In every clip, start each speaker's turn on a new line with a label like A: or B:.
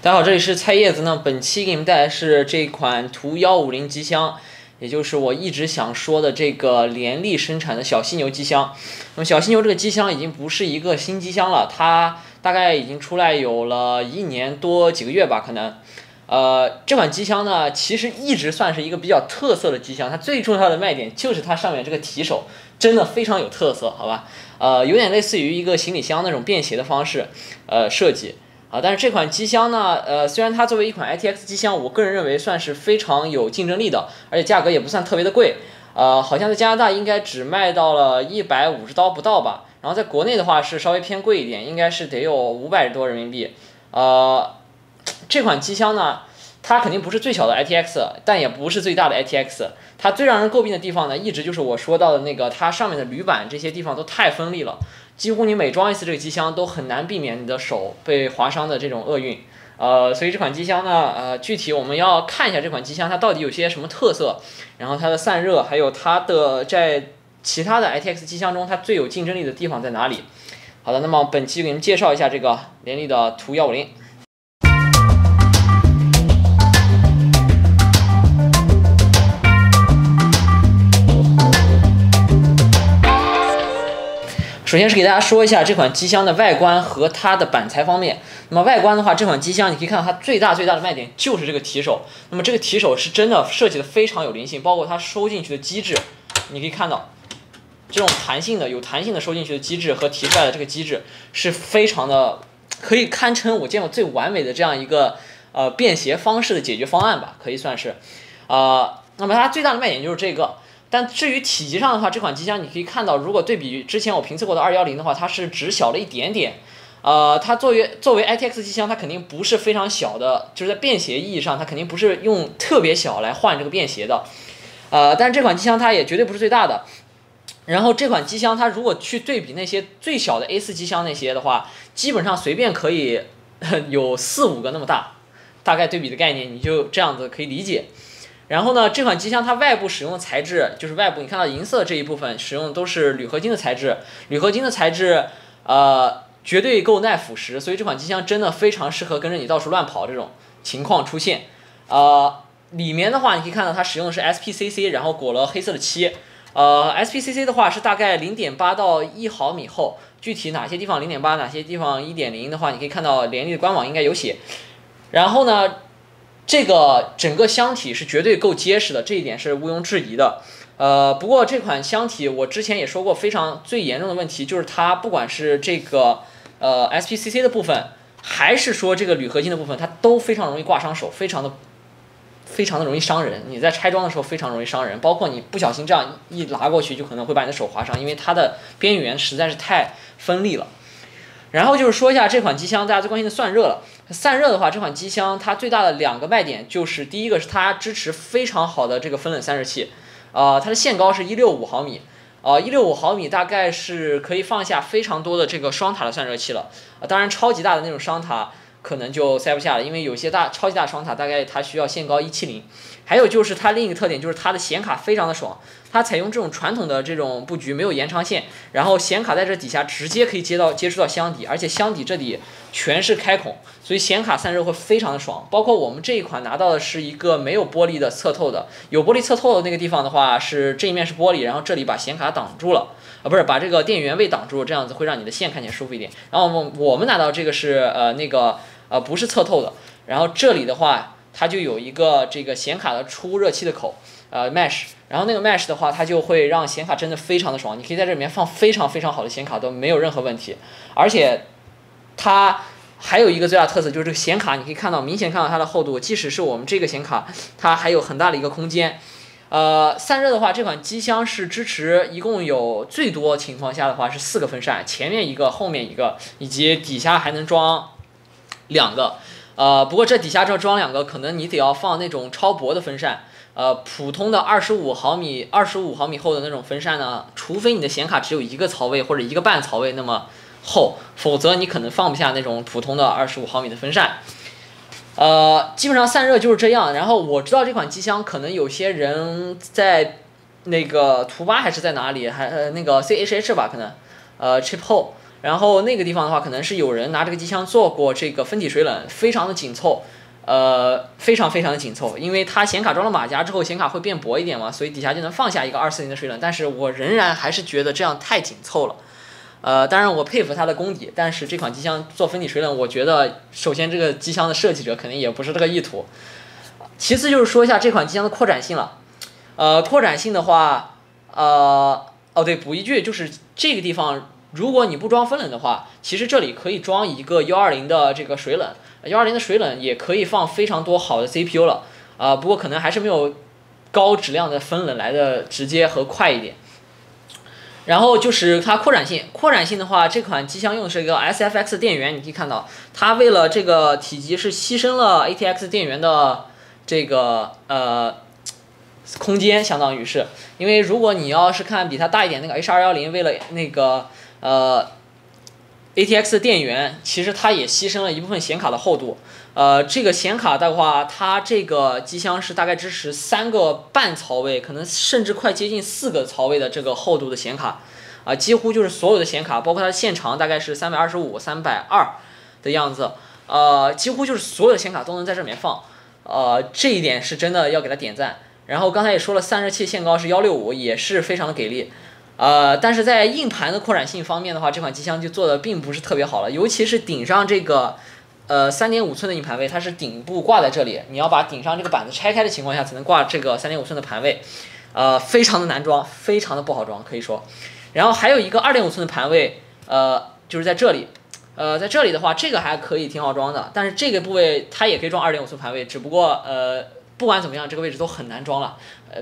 A: 大家好，这里是菜叶子呢。本期给你们带来是这款图150机箱，也就是我一直想说的这个联力生产的小犀牛机箱。那么小犀牛这个机箱已经不是一个新机箱了，它大概已经出来有了1年多几个月吧，可能。这款机箱呢，其实一直算是一个比较特色的机箱，它最重要的卖点就是它上面这个提手，真的非常有特色，好吧？有点类似于一个行李箱那种便携的方式，设计。但是这款机箱呢，虽然它作为一款 ITX 机箱，我个人认为算是非常有竞争力的，而且价格也不算特别的贵，好像在加拿大应该只卖到了150刀不到吧，然后在国内的话是稍微偏贵一点，应该是得有500多人民币。这款机箱呢，它肯定不是最小的 ITX， 但也不是最大的 ITX。它最让人诟病的地方呢，一直就是我说到的那个，它上面的铝板这些地方都太锋利了，几乎你每装一次这个机箱都很难避免你的手被划伤的这种厄运。所以这款机箱呢，具体我们要看一下这款机箱它到底有些什么特色，然后它的散热，还有它的在其他的 ITX 机箱中它最有竞争力的地方在哪里。好的，那么本期给你们介绍一下这个联力的图150。首先是给大家说一下这款机箱的外观和它的板材方面。那么外观的话，这款机箱你可以看到它最大的卖点就是这个提手。那么这个提手是真的设计的非常有灵性，包括它收进去的机制，你可以看到这种有弹性的收进去的机制和提出来的这个机制是非常的，可以堪称我见过最完美的这样一个便携方式的解决方案吧，可以算是。那么它最大的卖点就是这个。但至于体积上的话，这款机箱你可以看到，如果对比之前我评测过的210的话，它是只小了一点点。它作为 ITX 机箱，它肯定不是非常小的，就是在便携意义上，它肯定不是用特别小来换这个便携的。但是这款机箱它也绝对不是最大的。然后这款机箱它如果去对比那些最小的 A4 机箱那些的话，基本上随便可以有4-5个那么大，大概对比的概念你就这样子可以理解。然后呢，这款机箱它外部使用的材质，就是外部你看到银色这一部分使用的都是铝合金的材质，铝合金的材质，绝对够耐腐蚀，所以这款机箱真的非常适合跟着你到处乱跑这种情况出现。里面的话你可以看到它使用的是 SPCC， 然后裹了黑色的漆。SPCC 的话是大概0.8到1毫米厚，具体哪些地方0.8，哪些地方1.0的话，你可以看到联力的官网应该有写。然后呢，这个整个箱体是绝对够结实的，这一点是毋庸置疑的。不过这款箱体我之前也说过，最严重的问题就是它不管是这个SPCC 的部分，还是说这个铝合金的部分，它都非常容易挂伤手，非常的容易伤人。你在拆装的时候非常容易伤人，包括你不小心这样一拉过去，就可能会把你的手划伤，因为它的边缘实在是太锋利了。然后就是说一下这款机箱大家最关心的散热了。散热的话，这款机箱它最大的2个卖点就是，第一个是它支持非常好的这个分冷散热器，它的限高是165毫米，165毫米大概是可以放下非常多的这个双塔的散热器了。当然超级大的那种双塔可能就塞不下了，因为有些超级大双塔大概它需要限高170。还有就是它另一个特点就是它的显卡非常的爽，它采用这种传统的这种布局，没有延长线，然后显卡在这底下直接可以接触到箱底，而且箱底这里全是开孔，所以显卡散热会非常的爽。包括我们这一款拿到的是一个没有玻璃的侧透的，有玻璃侧透的那个地方的话是这一面是玻璃，然后这里把显卡挡住了，不是把这个电源位挡住，这样子会让你的线看起来舒服一点。然后我们拿到这个是不是侧透的，然后这里的话它就有一个这个显卡的出热器的口，mesh， 然后那个 mesh 的话，它就会让显卡真的非常的爽，你可以在这里面放非常非常好的显卡都没有任何问题。而且它还有一个最大特色就是这个显卡，你可以明显看到它的厚度，即使是我们这个显卡，它还有很大的一个空间。散热的话，这款机箱是支持一共有最多情况下的话是4个风扇，前面1个，后面1个，以及底下还能装2个。不过这底下这装2个，可能你得要放那种超薄的风扇。普通的25毫米厚的那种风扇呢，除非你的显卡只有1个槽位或者1个半槽位那么厚，否则你可能放不下那种普通的25毫米的风扇。基本上散热就是这样。然后我知道这款机箱可能有些人在那个图8还是在哪里，那个 CHH 吧，可能chip hole。然后那个地方的话，可能是有人拿这个机箱做过这个分体水冷，非常的紧凑。非常非常的紧凑，因为它显卡装了马甲之后，显卡会变薄一点嘛，所以底下就能放下一个240的水冷。但是我仍然还是觉得这样太紧凑了。当然我佩服它的功底，但是这款机箱做分体水冷，我觉得首先这个机箱的设计者肯定也不是这个意图。其次就是说一下这款机箱的扩展性了。扩展性的话，对，补一句，就是这个地方，如果你不装分冷的话，其实这里可以装一个120的这个水冷。120的水冷也可以放非常多好的 CPU 了，不过可能还是没有高质量的分冷来的直接和快一点。然后就是它扩展性，扩展性的话，这款机箱用的是一个 SFX 电源，你可以看到它为了这个体积是牺牲了 ATX 电源的这个空间，相当于是，因为如果你要是看比它大一点那个 H210，为了那个ATX 电源，其实它也牺牲了一部分显卡的厚度。这个显卡的话，它这个机箱是大概支持3个半槽位，可能甚至快接近4个槽位的这个厚度的显卡，几乎就是所有的显卡，包括它的线长大概是325、320的样子，几乎就是所有的显卡都能在这里面放，这一点是真的要给它点赞。然后刚才也说了，散热器限高是165，也是非常的给力。但是在硬盘的扩展性方面的话，这款机箱就做的并不是特别好了，尤其是顶上这个3.5寸的硬盘位，它是顶部挂在这里，你要把顶上这个板子拆开的情况下才能挂这个3.5寸的盘位，非常的难装，非常的不好装，可以说。然后还有一个2.5寸的盘位，就是在这里，在这里的话，这个还可以挺好装的，但是这个部位它也可以装2.5寸盘位，只不过不管怎么样，这个位置都很难装了，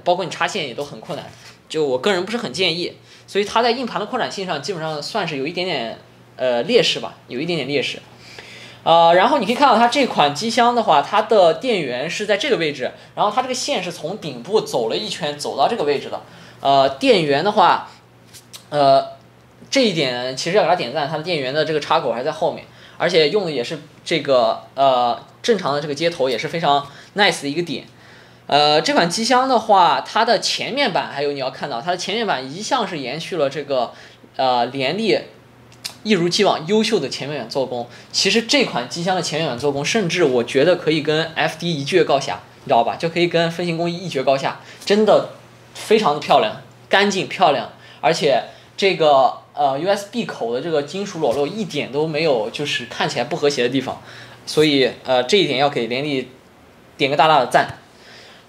A: 包括你插线也都很困难，就我个人不是很建议。所以它在硬盘的扩展性上基本上算是有一点点劣势吧，有一点点劣势。然后你可以看到它这款机箱的话，它的电源是在这个位置，然后它这个线是从顶部走了一圈走到这个位置的。电源的话，这一点其实要给它点赞，它的电源的这个插口还在后面，而且用的也是这个正常的这个接头，也是非常 nice 的一个点。这款机箱的话，它的前面板还有你要看到，它的前面板一向是延续了这个联力一如既往优秀的前面板做工。其实这款机箱的前面板做工，甚至我觉得可以跟 FD 一决高下，你知道吧？就可以跟飞行工艺一决高下，真的非常的漂亮，干净漂亮，而且这个USB 口的这个金属裸露一点都没有，就是看起来不和谐的地方，所以这一点要给联力点个大大的赞。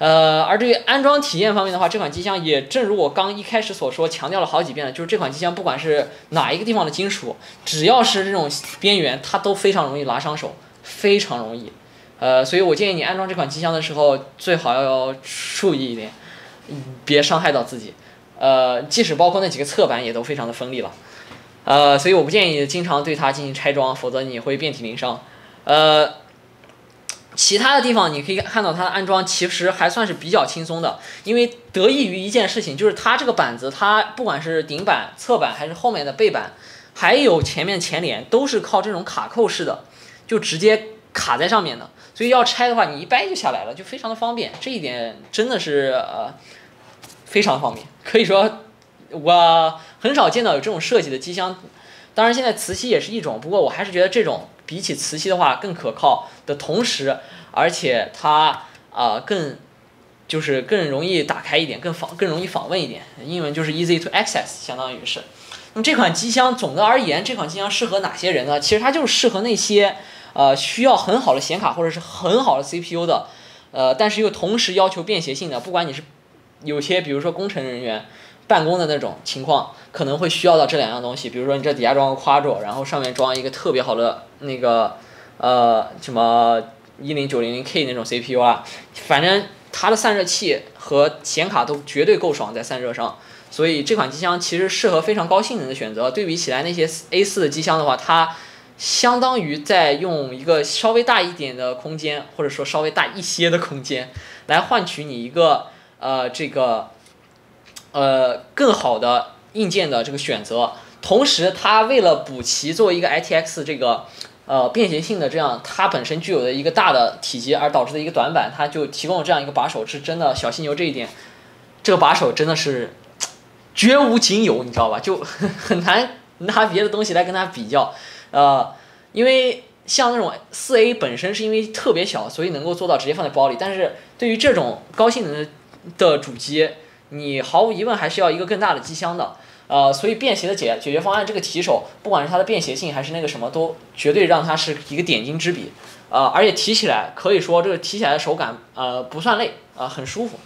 A: 而对于安装体验方面的话，这款机箱也正如我刚一开始所说，强调了好几遍了，就是这款机箱不管是哪一个地方的金属，只要是这种边缘，它都非常容易拉伤手，非常容易。所以我建议你安装这款机箱的时候，最好要注意一点，别伤害到自己。即使包括那几个侧板也都非常的锋利了。所以我不建议经常对它进行拆装，否则你会遍体鳞伤。其他的地方你可以看到它的安装其实还算是比较轻松的，因为得益于一件事情，就是它这个板子，它不管是顶板、侧板还是后面的背板，还有前面前脸，都是靠这种卡扣式的，就直接卡在上面的，所以要拆的话，你一掰就下来了，就非常的方便。这一点真的是非常方便，可以说我很少见到有这种设计的机箱。当然现在磁吸也是一种，不过我还是觉得这种比起磁吸的话更可靠的同时，而且它更容易打开一点，更容易访问一点，英文就是 easy to access， 相当于是。那么这款机箱总的而言，这款机箱适合哪些人呢？其实它就是适合那些需要很好的显卡或者是很好的 CPU 的，但是又同时要求便携性的，不管你是有些比如说工程人员办公的那种情况，可能会需要到这两样东西。比如说你这底下装个 Quadro， 然后上面装一个特别好的那个什么10900K 那种 CPU 啊，反正它的散热器和显卡都绝对够爽在散热上。所以这款机箱其实适合非常高性能的选择。对比起来那些 A4 的机箱的话，它相当于在用一个稍微大一点的空间，或者说稍微大一些的空间，来换取你一个更好的硬件的这个选择。同时它为了补齐作为一个 ITX 这个便携性的这样它本身具有的一个大的体积而导致的一个短板，它就提供了这样一个把手，是真的小犀牛这一点，这个把手真的是绝无仅有，你知道吧？就很难拿别的东西来跟它比较，因为像那种4A 本身是因为特别小，所以能够做到直接放在包里，但是对于这种高性能的主机，你毫无疑问还是要一个更大的机箱的。所以便携的解决方案，这个提手，不管是它的便携性还是那个什么，都绝对让它是一个点睛之笔。而且提起来可以说这个提起来的手感，不算累，很舒服。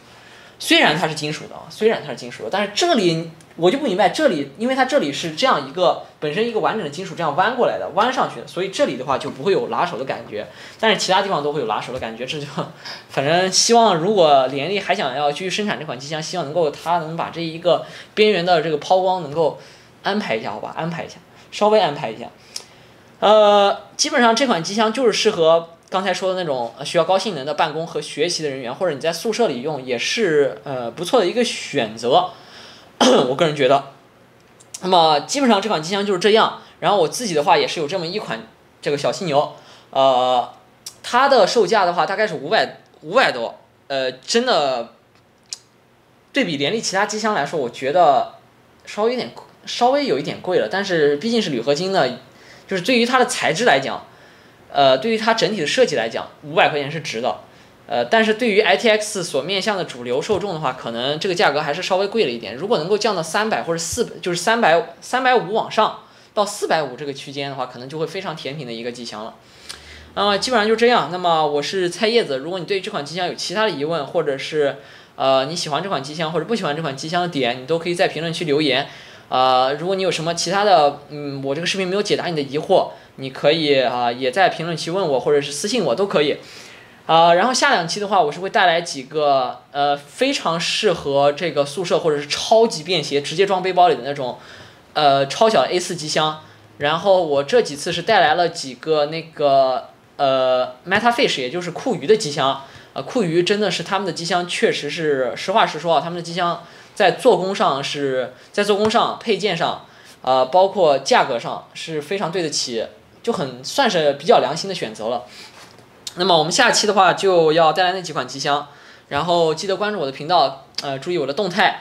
A: 虽然它是金属的，但是这里我就不明白，这里因为它这里是这样一个本身一个完整的金属这样弯过来的，弯上去的，所以这里的话就不会有拉手的感觉，但是其他地方都会有拉手的感觉。这就反正希望如果联力还想要继续生产这款机箱，希望它能把这一个边缘的这个抛光能够安排一下，好吧，稍微安排一下。基本上这款机箱就是适合刚才说的那种需要高性能的办公和学习的人员，或者你在宿舍里用也是不错的一个选择，我个人觉得。那么基本上这款机箱就是这样。然后我自己的话也是有这么一款这个小犀牛，它的售价的话大概是500多，真的对比联力其他机箱来说，我觉得稍微有一点贵了，但是毕竟是铝合金的，就是对于它的材质来讲，对于它整体的设计来讲，500块钱是值的。但是对于 ITX 所面向的主流受众的话，可能这个价格还是稍微贵了一点。如果能够降到300或者就是350往上到450这个区间的话，可能就会非常甜品的一个机箱了。基本上就这样。那么我是菜叶子，如果你对这款机箱有其他的疑问，或者是你喜欢这款机箱或者不喜欢这款机箱的点，你都可以在评论区留言。如果你有什么其他的，我这个视频没有解答你的疑惑，你可以也在评论区问我，或者是私信我都可以。然后下2期的话，我是会带来几个非常适合这个宿舍或者是超级便携直接装背包里的那种超小的 A4 机箱。然后我这几次是带来了几个那个Metafish 也就是酷鱼的机箱。酷鱼真的是他们的机箱确实是实话实说，他们的机箱在做工上配件上包括价格上是非常对得起，就很算是比较良心的选择了。那么我们下期的话就要带来那几款机箱，然后记得关注我的频道，注意我的动态。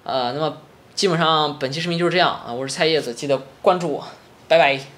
A: 那么基本上本期视频就是这样我是菜叶子，记得关注我，拜拜。